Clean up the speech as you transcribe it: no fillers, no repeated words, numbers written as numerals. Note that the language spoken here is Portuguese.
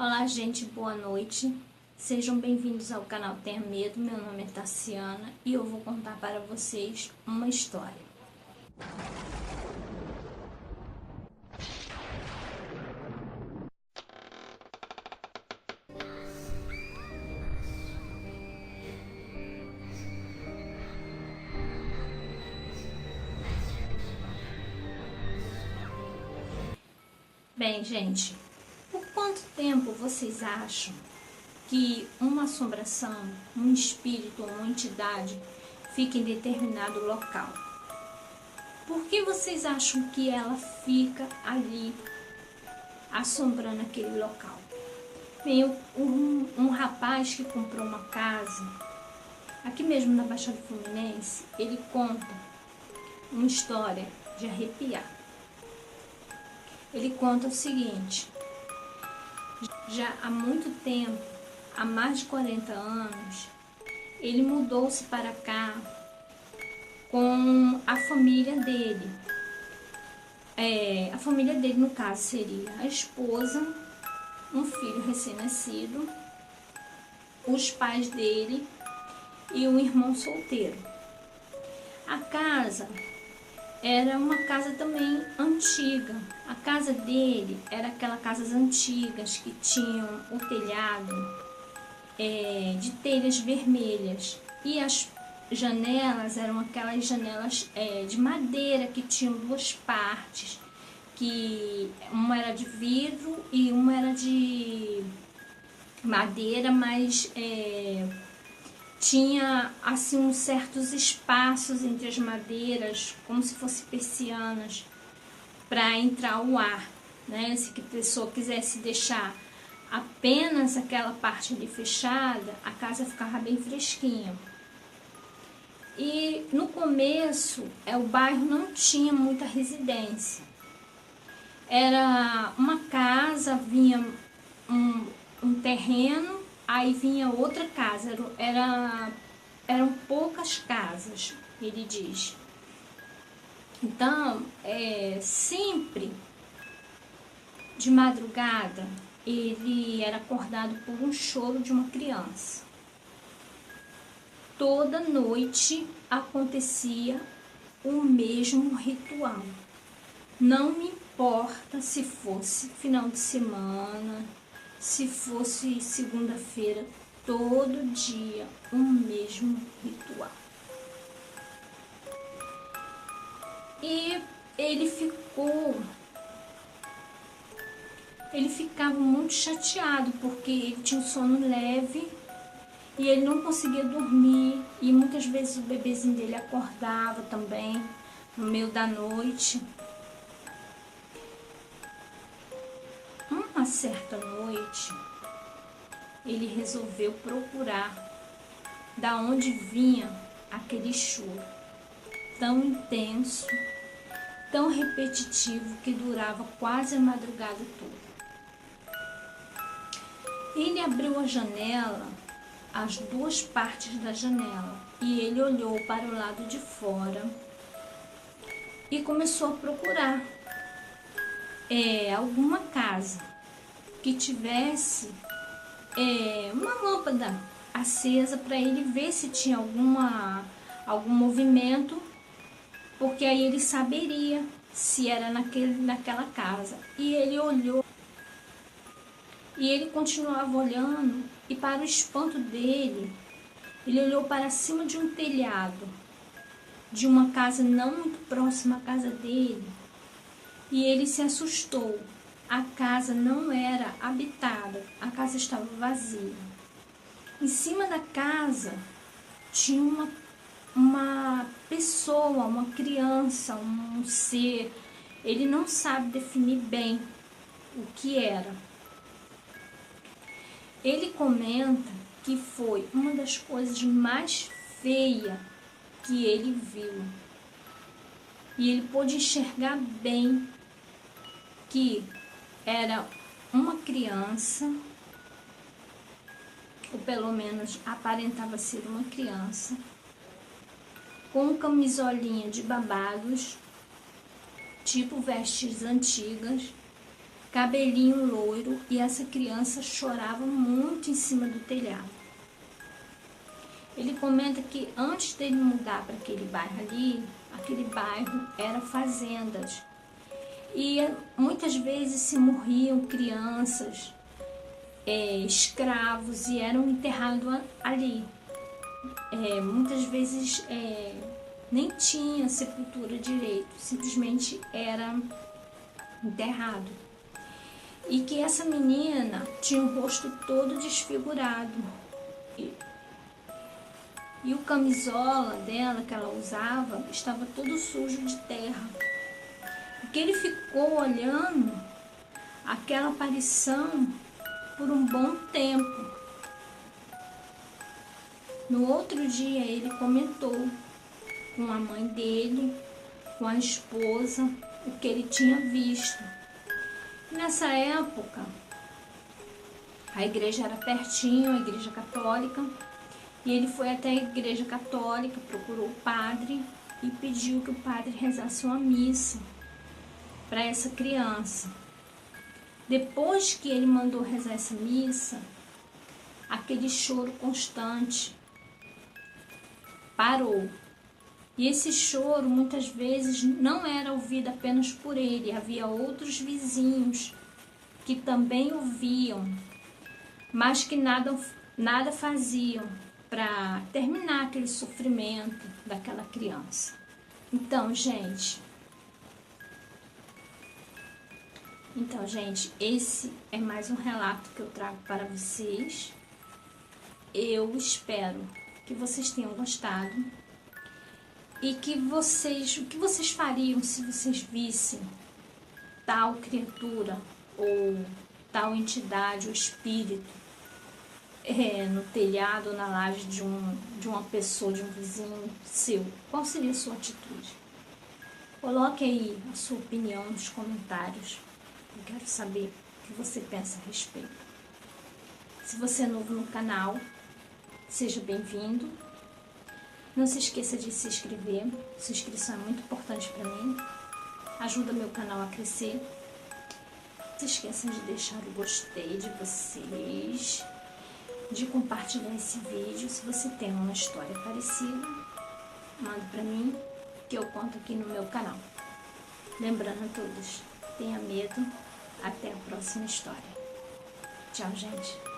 Olá, gente, boa noite. Sejam bem-vindos ao canal Tenha Medo. Meu nome é Tassiana e eu vou contar para vocês uma história. Bem, gente, por quanto tempo vocês acham que uma assombração, um espírito ou uma entidade fica em determinado local? Por que vocês acham que ela fica ali assombrando aquele local? Bem, um rapaz que comprou uma casa aqui mesmo na Baixada Fluminense, ele conta uma história de arrepiar. Ele conta o seguinte: já há muito tempo, há mais de 40 anos, ele mudou-se para cá com a família dele. A família dele, no caso, seria a esposa, um filho recém-nascido, os pais dele e um irmão solteiro. A casa era uma casa também antiga. A casa dele era aquelas casas antigas que tinham o telhado de telhas vermelhas. E as janelas eram aquelas janelas de madeira que tinham duas partes. Que uma era de vidro e uma era de madeira, mas tinha assim uns certos espaços entre as madeiras, como se fossem persianas, para entrar o ar, né? Se a pessoa quisesse deixar apenas aquela parte ali fechada, a casa ficava bem fresquinha. E no começo, o bairro não tinha muita residência. Era uma casa, vinha um terreno, aí vinha outra casa, eram poucas casas, ele diz. Então, sempre de madrugada, ele era acordado por um choro de uma criança. Toda noite acontecia o mesmo ritual. Não me importa se fosse final de semana, se fosse segunda-feira, todo dia o mesmo ritual. E ele ficava muito chateado porque ele tinha um sono leve e ele não conseguia dormir, e muitas vezes o bebezinho dele acordava também no meio da noite. Uma certa noite, ele resolveu procurar da onde vinha aquele choro tão intenso, tão repetitivo, que durava quase a madrugada toda. Ele abriu a janela, as duas partes da janela, e ele olhou para o lado de fora e começou a procurar alguma casa que tivesse uma lâmpada acesa, para ele ver se tinha algum movimento, porque aí ele saberia se era naquela casa. E ele olhou e ele continuava olhando, e para o espanto dele, ele olhou para cima de um telhado de uma casa não muito próxima à casa dele. E ele se assustou. A casa não era habitada, a casa estava vazia. Em cima da casa tinha uma pessoa, uma criança, um ser. Ele não sabe definir bem o que era. Ele comenta que foi uma das coisas mais feias que ele viu. E ele pôde enxergar bem que era uma criança, ou pelo menos aparentava ser uma criança, com camisolinha de babados, tipo vestes antigas, cabelinho loiro, e essa criança chorava muito em cima do telhado. Ele comenta que antes dele mudar para aquele bairro ali, aquele bairro era fazendas. E muitas vezes se morriam crianças, escravos, e eram enterrados ali. Muitas vezes nem tinha sepultura direito, simplesmente era enterrado. E que essa menina tinha o rosto todo desfigurado. E o camisola dela que ela usava estava todo sujo de terra. Porque ele ficou olhando aquela aparição por um bom tempo. No outro dia ele comentou com a mãe dele, com a esposa, o que ele tinha visto. Nessa época, a igreja era pertinho, a igreja católica, e ele foi até a igreja católica, procurou o padre e pediu que o padre rezasse uma missa para essa criança. Depois que ele mandou rezar essa missa, aquele choro constante parou. E esse choro muitas vezes não era ouvido apenas por ele, havia outros vizinhos que também ouviam, mas que nada faziam para terminar aquele sofrimento daquela criança. Então, gente, esse é mais um relato que eu trago para vocês. Eu espero que vocês tenham gostado e o que vocês fariam se vocês vissem tal criatura ou tal entidade ou espírito no telhado ou na laje de uma pessoa, de um vizinho seu? Qual seria a sua atitude? Coloque aí a sua opinião nos comentários. Eu quero saber o que você pensa a respeito. Se você é novo no canal, seja bem-vindo. Não se esqueça de se inscrever. Sua inscrição é muito importante para mim. Ajuda meu canal a crescer. Não se esqueçam de deixar o gostei de vocês, de compartilhar esse vídeo. Se você tem uma história parecida, manda para mim, que eu conto aqui no meu canal. Lembrando a todos, tenha medo. Até a próxima história. Tchau, gente.